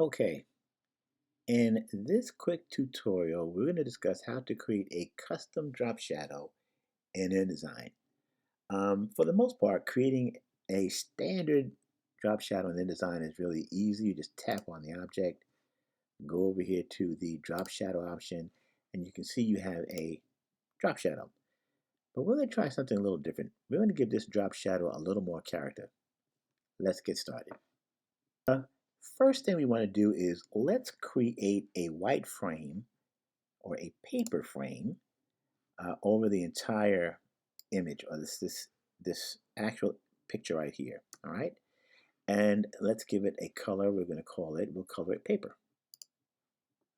Okay, in this quick tutorial, we're going to discuss how to create a custom drop shadow in InDesign. For the most part, creating a standard drop shadow in InDesign is really easy. You just tap on the object, go over here to the drop shadow option, and you can see you have a drop shadow. But we're going to try something a little different. We're going to give this drop shadow a little more character. Let's get started. First thing we want to do is let's create a white frame or a paper frame over the entire image or this actual picture right here. All right, and let's give it a color. We'll color it paper.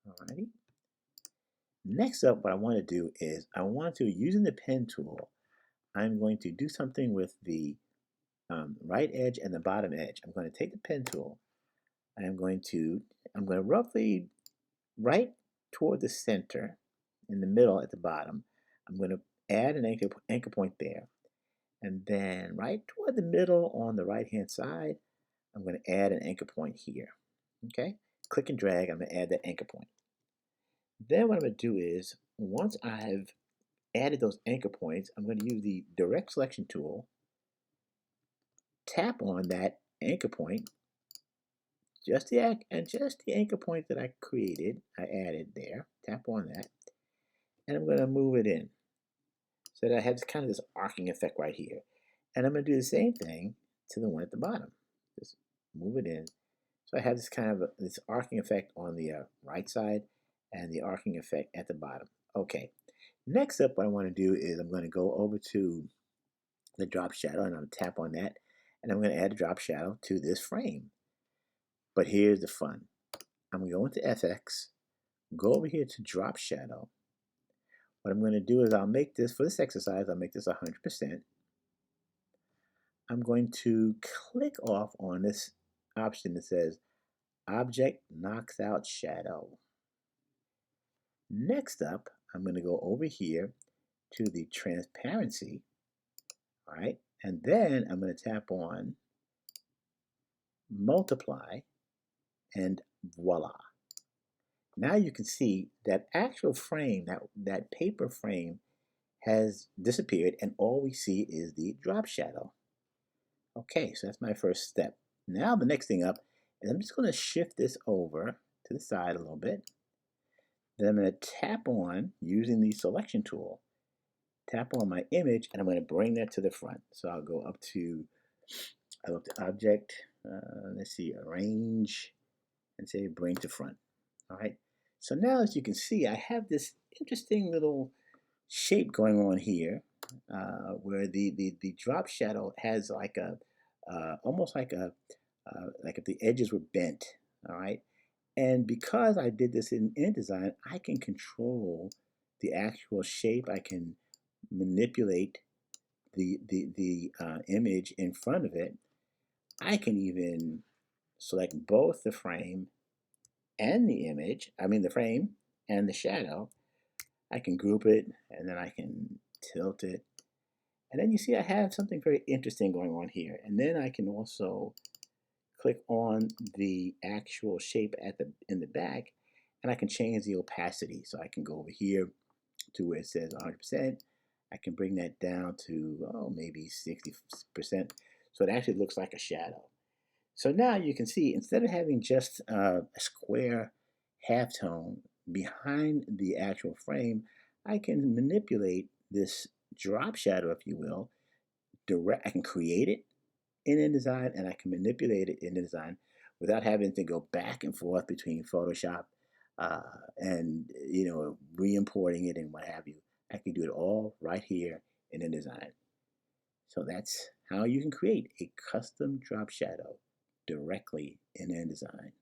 All righty. Next up, what I want to do is using the pen tool, I'm going to do something with the right edge and the bottom edge. I'm going to take the pen tool. I'm going to roughly right toward the center, in the middle at the bottom. I'm going to add an anchor point there. And then right toward the middle on the right hand side, I'm going to add an anchor point here. Okay? Click and drag, I'm going to add that anchor point. Then what I'm going to do is, once I have added those anchor points, I'm going to use the direct selection tool, tap on that anchor point, just the anchor point that I created, I added there, tap on that, and I'm going to move it in. So that I have kind of this arcing effect right here. And I'm going to do the same thing to the one at the bottom. Just move it in. So I have this kind of this arcing effect on the right side and the arcing effect at the bottom. Okay. Next up, what I want to do is I'm going to go over to the drop shadow and I'm going to tap on that. And I'm going to add a drop shadow to this frame. But here's the fun. I'm going to go into FX, go over here to drop shadow. What I'm going to do is I'll make this, for this exercise, I'll make this 100%. I'm going to click off on this option that says Object Knocks Out Shadow. Next up, I'm going to go over here to the transparency, all right? And then I'm going to tap on Multiply, and voila. Now you can see that actual frame, that paper frame has disappeared and all we see is the drop shadow. Okay, so that's my first step. Now the next thing up is I'm just going to shift this over to the side a little bit. Then I'm going to tap on, using the selection tool, tap on my image and I'm going to bring that to the front. So I'll go up to Object, let's see, Arrange, and say Bring to Front. All right. So now as you can see, I have this interesting little shape going on here where the drop shadow has like a almost like if the edges were bent. All right. And because I did this in InDesign, I can control the actual shape. I can manipulate the image in front of it. I can even select both the frame and the image, the frame and the shadow. I can group it and then I can tilt it. And then you see I have something very interesting going on here. And then I can also click on the actual shape in the back and I can change the opacity. So I can go over here to where it says 100%. I can bring that down to maybe 60%. So it actually looks like a shadow. So now you can see, instead of having just a square halftone behind the actual frame, I can manipulate this drop shadow, if you will. I can create it in InDesign and I can manipulate it in InDesign without having to go back and forth between Photoshop and re-importing it and what have you. I can do it all right here in InDesign. So that's how you can create a custom drop shadow directly in InDesign.